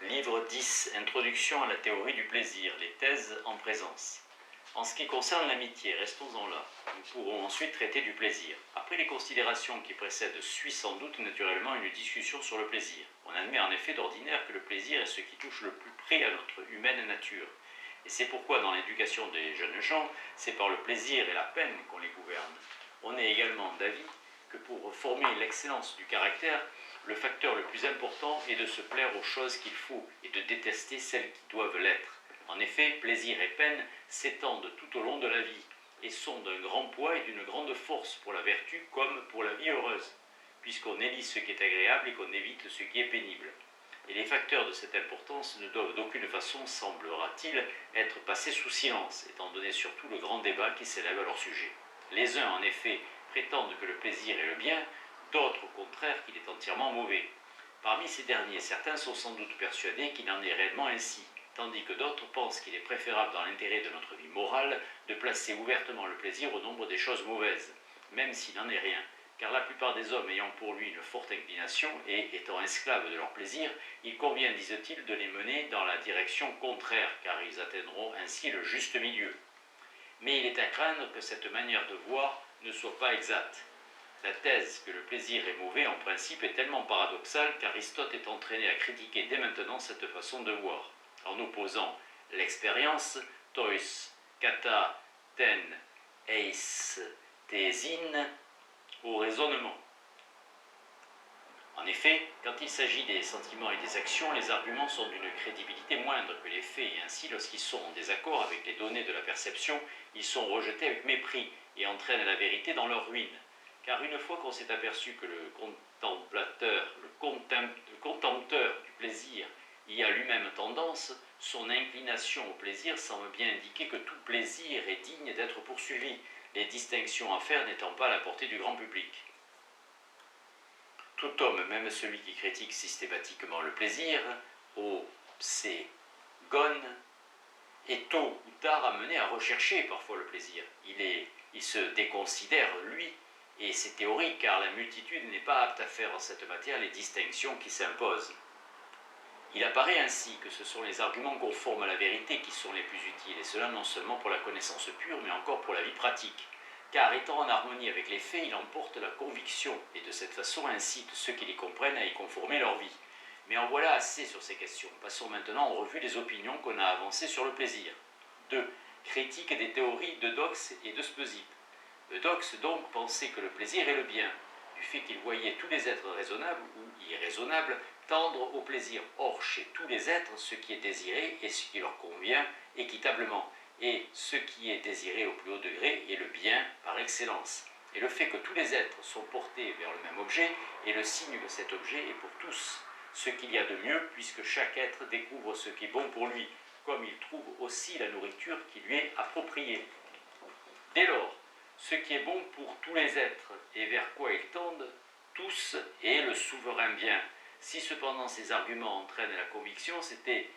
Livre 10, Introduction à la théorie du plaisir, les thèses en présence. En ce qui concerne l'amitié, restons-en là. Nous pourrons ensuite traiter du plaisir. Après les considérations qui précèdent, suit sans doute naturellement une discussion sur le plaisir. On admet en effet d'ordinaire que le plaisir est ce qui touche le plus près à notre humaine nature. Et c'est pourquoi dans l'éducation des jeunes gens, c'est par le plaisir et la peine qu'on les gouverne. On est également d'avis que pour former l'excellence du caractère, le facteur le plus important est de se plaire aux choses qu'il faut et de détester celles qui doivent l'être. En effet, plaisir et peine s'étendent tout au long de la vie et sont d'un grand poids et d'une grande force pour la vertu comme pour la vie heureuse, puisqu'on élit ce qui est agréable et qu'on évite ce qui est pénible. Et les facteurs de cette importance ne doivent d'aucune façon, semblera-t-il, être passés sous silence, étant donné surtout le grand débat qui s'élève à leur sujet. Les uns, en effet, prétendent que le plaisir est le bien, d'autres, au contraire, qu'il est entièrement mauvais. Parmi ces derniers, certains sont sans doute persuadés qu'il en est réellement ainsi, tandis que d'autres pensent qu'il est préférable dans l'intérêt de notre vie morale de placer ouvertement le plaisir au nombre des choses mauvaises, même s'il n'en est rien, car la plupart des hommes ayant pour lui une forte inclination et étant esclaves de leur plaisir, il convient, disent-ils, de les mener dans la direction contraire, car ils atteindront ainsi le juste milieu. Mais il est à craindre que cette manière de voir ne soit pas exacte. La thèse que le plaisir est mauvais en principe est tellement paradoxale qu'Aristote est entraîné à critiquer dès maintenant cette façon de voir, en opposant l'expérience, tois, kata, ten, eis, thésin, au raisonnement. En effet, quand il s'agit des sentiments et des actions, les arguments sont d'une crédibilité moindre que les faits, et ainsi, lorsqu'ils sont en désaccord avec les données de la perception, ils sont rejetés avec mépris et entraînent la vérité dans leur ruine. Car une fois qu'on s'est aperçu que le contempteur du plaisir y a lui-même tendance, son inclination au plaisir semble bien indiquer que tout plaisir est digne d'être poursuivi, les distinctions à faire n'étant pas à la portée du grand public. Tout homme, même celui qui critique systématiquement le plaisir, gone, est tôt ou tard amené à rechercher parfois le plaisir. Il se déconsidère, lui, et c'est théorique, car la multitude n'est pas apte à faire en cette matière les distinctions qui s'imposent. Il apparaît ainsi que ce sont les arguments conformes à la vérité qui sont les plus utiles, et cela non seulement pour la connaissance pure, mais encore pour la vie pratique. Car étant en harmonie avec les faits, il emporte la conviction, et de cette façon incite ceux qui les comprennent à y conformer leur vie. Mais en voilà assez sur ces questions. Passons maintenant en revue les opinions qu'on a avancées sur le plaisir. 2. Critique des théories d'Eudoxe et de Speusippe. Eudoxe donc pensait que le plaisir est le bien, du fait qu'il voyait tous les êtres raisonnables ou irraisonnables tendre au plaisir. Or, chez tous les êtres, ce qui est désiré est ce qui leur convient équitablement, et ce qui est désiré au plus haut degré est le bien par excellence. Et le fait que tous les êtres sont portés vers le même objet est le signe que cet objet est pour tous ce qu'il y a de mieux, puisque chaque être découvre ce qui est bon pour lui, comme il trouve aussi la nourriture qui lui est appropriée. Dès lors, ce qui est bon pour tous les êtres et vers quoi ils tendent, tous, est le souverain bien. Si cependant ces arguments entraînent la conviction, c'était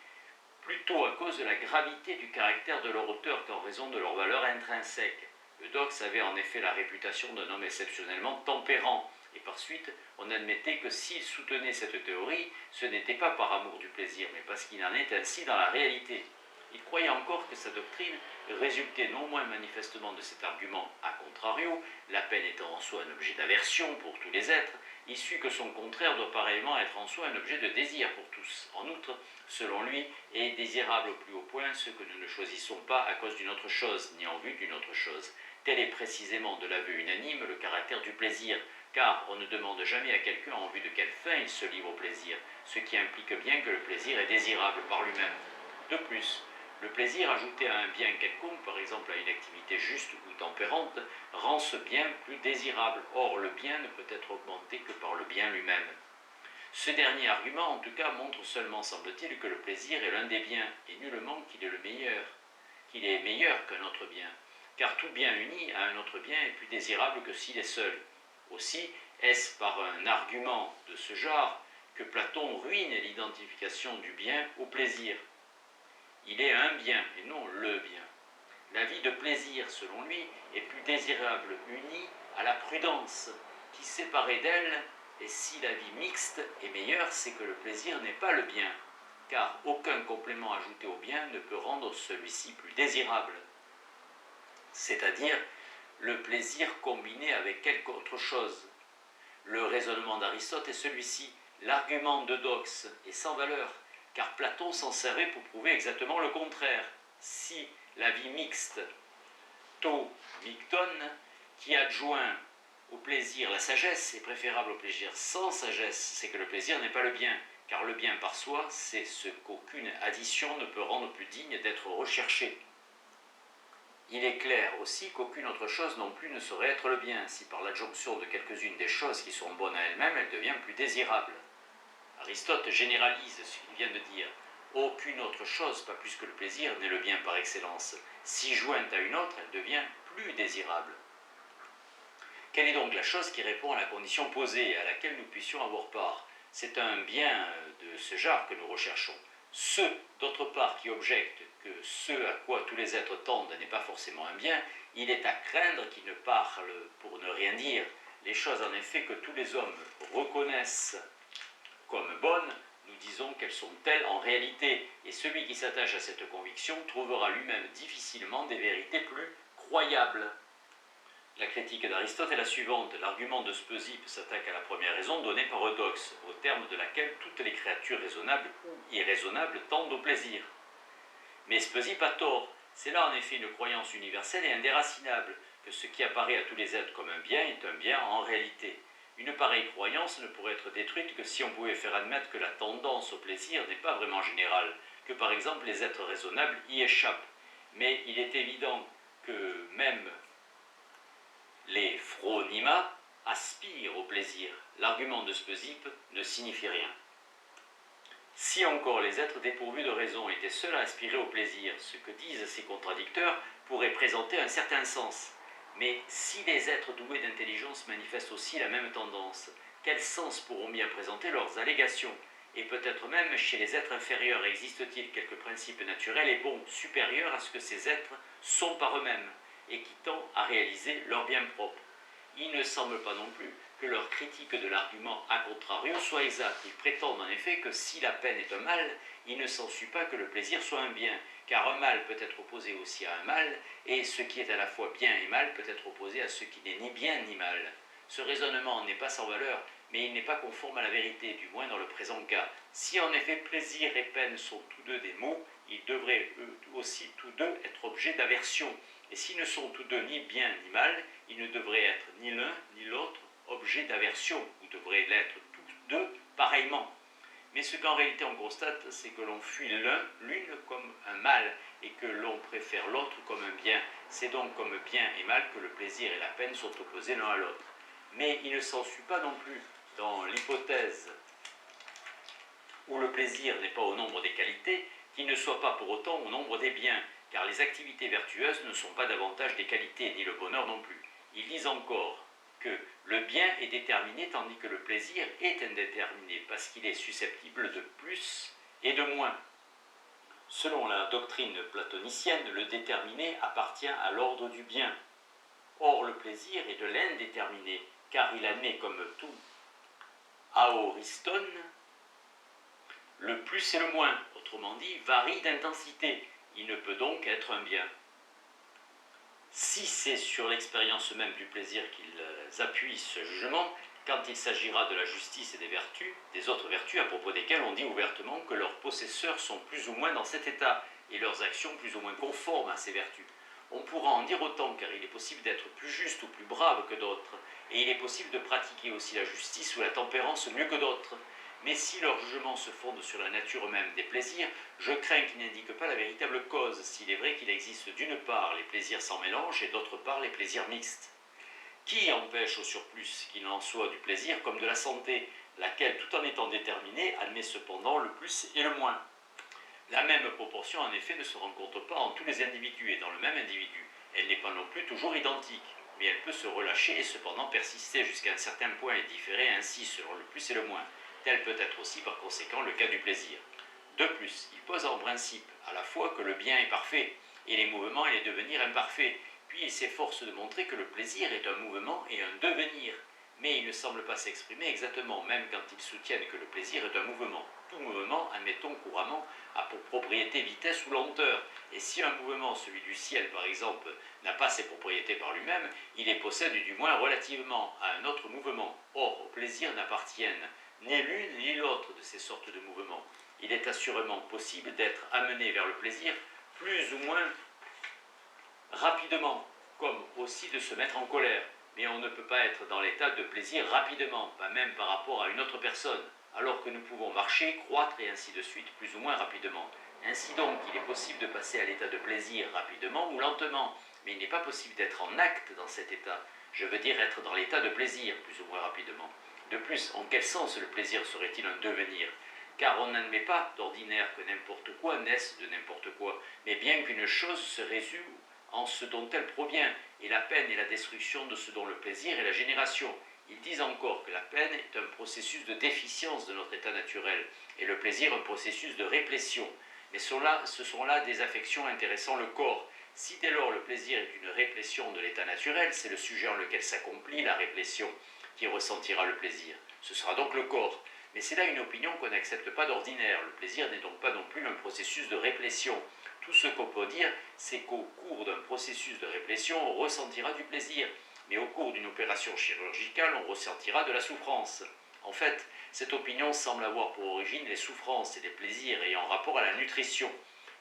plutôt à cause de la gravité du caractère de leur auteur qu'en raison de leur valeur intrinsèque. Eudoxe avait en effet la réputation d'un homme exceptionnellement tempérant, et par suite, on admettait que s'il soutenait cette théorie, ce n'était pas par amour du plaisir, mais parce qu'il en est ainsi dans la réalité. Il croyait encore que sa doctrine résultait non moins manifestement de cet argument a contrario, la peine étant en soi un objet d'aversion pour tous les êtres, il sut que son contraire doit pareillement être en soi un objet de désir pour tous. En outre, selon lui, est désirable au plus haut point ce que nous ne choisissons pas à cause d'une autre chose, ni en vue d'une autre chose. Tel est précisément de l'aveu unanime le caractère du plaisir, car on ne demande jamais à quelqu'un en vue de quelle fin il se livre au plaisir, ce qui implique bien que le plaisir est désirable par lui-même. De plus, le plaisir ajouté à un bien quelconque, par exemple à une activité juste ou tempérante, rend ce bien plus désirable. Or, le bien ne peut être augmenté que par le bien lui-même. Ce dernier argument, en tout cas, montre seulement, semble-t-il, que le plaisir est l'un des biens, et nullement qu'il est le meilleur, qu'il est meilleur qu'un autre bien, car tout bien uni à un autre bien est plus désirable que s'il est seul. Aussi, est-ce par un argument de ce genre que Platon ruine l'identification du bien au plaisir. Il est un bien et non le bien. La vie de plaisir, selon lui, est plus désirable unie à la prudence, qui séparée d'elle, et si la vie mixte est meilleure, c'est que le plaisir n'est pas le bien. car aucun complément ajouté au bien ne peut rendre celui-ci plus désirable. C'est-à-dire le plaisir combiné avec quelque autre chose. Le raisonnement d'Aristote est celui-ci. L'argument d'Eudoxe est sans valeur, car Platon s'en servait pour prouver exactement le contraire. Si la vie mixte, to micton, qui adjoint au plaisir la sagesse est préférable au plaisir sans sagesse, c'est que le plaisir n'est pas le bien, car le bien par soi, c'est ce qu'aucune addition ne peut rendre plus digne d'être recherché. Il est clair aussi qu'aucune autre chose non plus ne saurait être le bien, si par l'adjonction de quelques-unes des choses qui sont bonnes à elles-mêmes, elle devient plus désirable. Aristote généralise ce qu'il vient de dire. Aucune autre chose, pas plus que le plaisir, n'est le bien par excellence. Si jointe à une autre, elle devient plus désirable. Quelle est donc la chose qui répond à la condition posée et à laquelle nous puissions avoir part? C'est un bien de ce genre que nous recherchons. Ceux, d'autre part, qui objectent que ce à quoi tous les êtres tendent n'est pas forcément un bien, il est à craindre qu'ils ne parlent pour ne rien dire. Les choses en effet que tous les hommes reconnaissent comme bonnes, nous disons qu'elles sont telles en réalité, et celui qui s'attache à cette conviction trouvera lui-même difficilement des vérités plus croyables. La critique d'Aristote est la suivante. L'argument de Speusippe s'attaque à la première raison donnée par Eudoxe, au terme de laquelle toutes les créatures raisonnables ou irraisonnables tendent au plaisir. Mais Speusippe a tort. C'est là en effet une croyance universelle et indéracinable, que ce qui apparaît à tous les êtres comme un bien est un bien en réalité. Une pareille croyance ne pourrait être détruite que si on pouvait faire admettre que la tendance au plaisir n'est pas vraiment générale, que par exemple les êtres raisonnables y échappent. Mais il est évident que même les phronima aspirent au plaisir. L'argument de Speusippe ne signifie rien. Si encore les êtres dépourvus de raison étaient seuls à aspirer au plaisir, ce que disent ces contradicteurs pourrait présenter un certain sens. Mais si les êtres doués d'intelligence manifestent aussi la même tendance, quel sens pourront bien présenter leurs allégations? Et peut-être même chez les êtres inférieurs existe-t-il quelques principes naturels et bons supérieurs à ce que ces êtres sont par eux-mêmes et qui tendent à réaliser leur bien propre? Il ne semble pas non plus que leur critique de l'argument a contrario soit exacte. Ils prétendent en effet que si la peine est un mal, il ne s'ensuit pas que le plaisir soit un bien, car un mal peut être opposé aussi à un mal, et ce qui est à la fois bien et mal peut être opposé à ce qui n'est ni bien ni mal. Ce raisonnement n'est pas sans valeur, mais il n'est pas conforme à la vérité, du moins dans le présent cas. Si en effet plaisir et peine sont tous deux des maux, ils devraient eux aussi tous deux être objets d'aversion. Et s'ils ne sont tous deux ni bien ni mal, ils ne devraient être ni l'un ni l'autre objet d'aversion, ou devraient l'être tous deux pareillement. Mais ce qu'en réalité on constate, c'est que l'on fuit l'une comme un mal, et que l'on préfère l'autre comme un bien. C'est donc comme bien et mal que le plaisir et la peine sont opposés l'un à l'autre. Mais il ne s'ensuit pas non plus, dans l'hypothèse où le plaisir n'est pas au nombre des qualités, qu'il ne soit pas pour autant au nombre des biens, car les activités vertueuses ne sont pas davantage des qualités, ni le bonheur non plus. Ils disent encore que le bien est déterminé tandis que le plaisir est indéterminé, parce qu'il est susceptible de plus et de moins. Selon la doctrine platonicienne, le déterminé appartient à l'ordre du bien. Or, le plaisir est de l'indéterminé, car il admet comme tout aoriston, le plus et le moins, autrement dit, varie d'intensité. Il ne peut donc être un bien. Si c'est sur l'expérience même du plaisir qu'ils appuient ce jugement, quand il s'agira de la justice et des vertus, des autres vertus à propos desquelles on dit ouvertement que leurs possesseurs sont plus ou moins dans cet état et leurs actions plus ou moins conformes à ces vertus. On pourra en dire autant car il est possible d'être plus juste ou plus brave que d'autres, et il est possible de pratiquer aussi la justice ou la tempérance mieux que d'autres. Mais si leur jugement se fonde sur la nature même des plaisirs, je crains qu'ils n'indiquent pas la véritable cause, s'il est vrai qu'il existe d'une part les plaisirs sans mélange et d'autre part les plaisirs mixtes. Qui empêche au surplus qu'il en soit du plaisir comme de la santé, laquelle, tout en étant déterminée, admet cependant le plus et le moins? La même proportion, en effet, ne se rencontre pas en tous les individus et dans le même individu. Elle n'est pas non plus toujours identique, mais elle peut se relâcher et cependant persister jusqu'à un certain point et différer ainsi selon le plus et le moins. Tel peut être aussi par conséquent le cas du plaisir. De plus, il pose en principe à la fois que le bien est parfait et les mouvements et les devenirs imparfaits, puis il s'efforce de montrer que le plaisir est un mouvement et un devenir. mais ils ne semblent pas s'exprimer exactement, même quand ils soutiennent que le plaisir est un mouvement. Tout mouvement, admettons couramment, a pour propriété vitesse ou lenteur, et si un mouvement, celui du ciel par exemple, n'a pas ces propriétés par lui-même, il les possède du moins relativement à un autre mouvement. Or, au plaisir n'appartiennent ni l'une ni l'autre de ces sortes de mouvements. Il est assurément possible d'être amené vers le plaisir plus ou moins rapidement, comme aussi de se mettre en colère. Mais on ne peut pas être dans l'état de plaisir rapidement, pas même par rapport à une autre personne, alors que nous pouvons marcher, croître et ainsi de suite plus ou moins rapidement. Ainsi donc, il est possible de passer à l'état de plaisir rapidement ou lentement, mais il n'est pas possible d'être en acte dans cet état. Je veux dire être dans l'état de plaisir plus ou moins rapidement. De plus, en quel sens le plaisir serait-il un devenir? Car on n'admet pas d'ordinaire que n'importe quoi naisse de n'importe quoi, mais bien qu'une chose se résume en ce dont elle provient, et la peine est la destruction de ce dont le plaisir est la génération. Ils disent encore que la peine est un processus de déficience de notre état naturel, et le plaisir un processus de réplétion. Mais ce sont là des affections intéressant le corps. Si dès lors le plaisir est une réplétion de l'état naturel, c'est le sujet en lequel s'accomplit la réplétion qui ressentira le plaisir. Ce sera donc le corps. Mais c'est là une opinion qu'on n'accepte pas d'ordinaire. Le plaisir n'est donc pas non plus un processus de réplétion. Tout ce qu'on peut dire, c'est qu'au cours d'un processus de réplétion, on ressentira du plaisir. Mais au cours d'une opération chirurgicale, on ressentira de la souffrance. En fait, cette opinion semble avoir pour origine les souffrances et les plaisirs ayant rapport à la nutrition.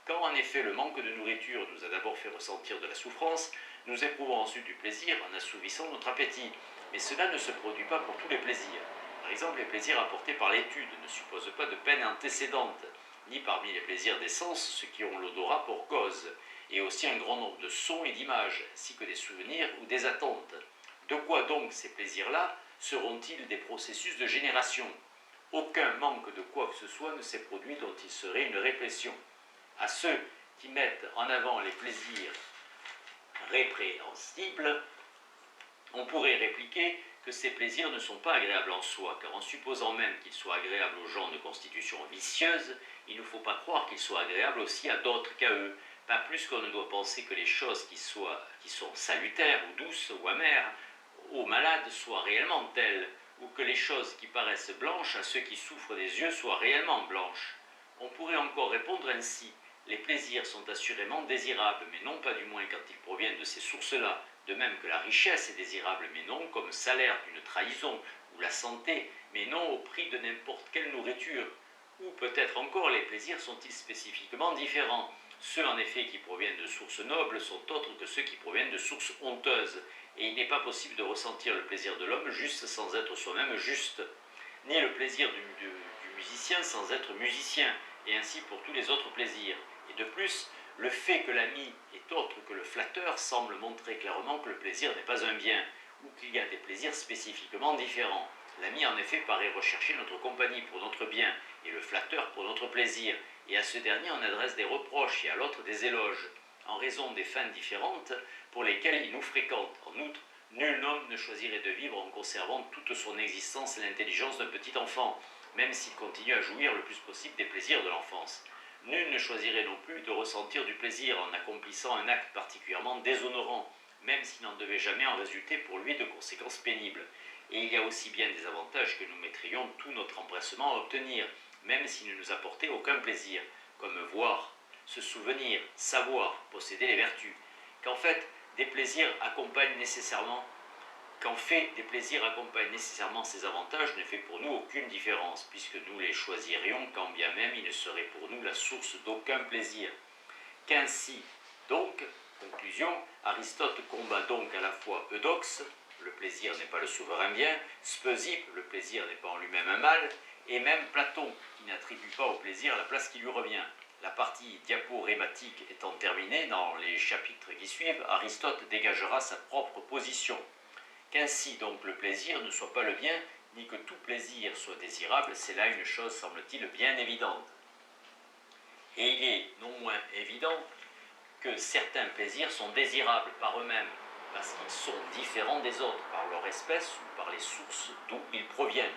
Quand en effet le manque de nourriture nous a d'abord fait ressentir de la souffrance, nous éprouvons ensuite du plaisir en assouvissant notre appétit. Mais cela ne se produit pas pour tous les plaisirs. Par exemple, les plaisirs apportés par l'étude ne supposent pas de peine antécédente, ni parmi les plaisirs des sens ceux qui ont l'odorat pour cause, et aussi un grand nombre de sons et d'images, ainsi que des souvenirs ou des attentes. De quoi donc ces plaisirs-là seront-ils des processus de génération? Aucun manque de quoi que ce soit ne s'est produit dont il serait une réplétion. À ceux qui mettent en avant les plaisirs répréhensibles, on pourrait répliquer que ces plaisirs ne sont pas agréables en soi, car en supposant même qu'ils soient agréables aux gens de constitution vicieuse, il ne faut pas croire qu'ils soient agréables aussi à d'autres qu'à eux, pas plus qu'on ne doit penser que les choses qui sont salutaires ou douces ou amères aux malades soient réellement telles, ou que les choses qui paraissent blanches à ceux qui souffrent des yeux soient réellement blanches. On pourrait encore répondre ainsi: les plaisirs sont assurément désirables, mais non pas du moins quand ils proviennent de ces sources-là, de même que la richesse est désirable, mais non comme salaire d'une trahison, ou la santé, mais non au prix de n'importe quelle nourriture. Ou peut-être encore les plaisirs sont-ils spécifiquement différents. Ceux en effet qui proviennent de sources nobles sont autres que ceux qui proviennent de sources honteuses, et il n'est pas possible de ressentir le plaisir de l'homme juste sans être soi-même juste, ni le plaisir du musicien sans être musicien, et ainsi pour tous les autres plaisirs. Et de plus, le fait que l'ami est autre que le flatteur semble montrer clairement que le plaisir n'est pas un bien, ou qu'il y a des plaisirs spécifiquement différents. L'ami en effet paraît rechercher notre compagnie pour notre bien, et le flatteur pour notre plaisir, et à ce dernier on adresse des reproches et à l'autre des éloges, en raison des fins différentes pour lesquelles il nous fréquente. En outre, nul homme ne choisirait de vivre en conservant toute son existence l'intelligence d'un petit enfant, même s'il continue à jouir le plus possible des plaisirs de l'enfance. Nul ne choisirait non plus de ressentir du plaisir en accomplissant un acte particulièrement déshonorant, même s'il n'en devait jamais en résulter pour lui de conséquences pénibles. Et il y a aussi bien des avantages que nous mettrions tout notre empressement à obtenir, même s'il ne nous apportait aucun plaisir, comme voir, se souvenir, savoir, posséder les vertus, qu'en fait des plaisirs accompagnent nécessairement ces avantages ne fait pour nous aucune différence, puisque nous les choisirions quand bien même ils ne seraient pour nous la source d'aucun plaisir. Qu'ainsi, donc, conclusion, Aristote combat donc à la fois Eudoxe, le plaisir n'est pas le souverain bien, Speusippe, le plaisir n'est pas en lui-même un mal, et même Platon, qui n'attribue pas au plaisir la place qui lui revient. La partie diaporématique étant terminée, dans les chapitres qui suivent, Aristote dégagera sa propre position. Qu'ainsi donc le plaisir ne soit pas le bien, ni que tout plaisir soit désirable, c'est là une chose, semble-t-il, bien évidente. Et il est non moins évident que certains plaisirs sont désirables par eux-mêmes, parce qu'ils sont différents des autres, par leur espèce ou par les sources d'où ils proviennent.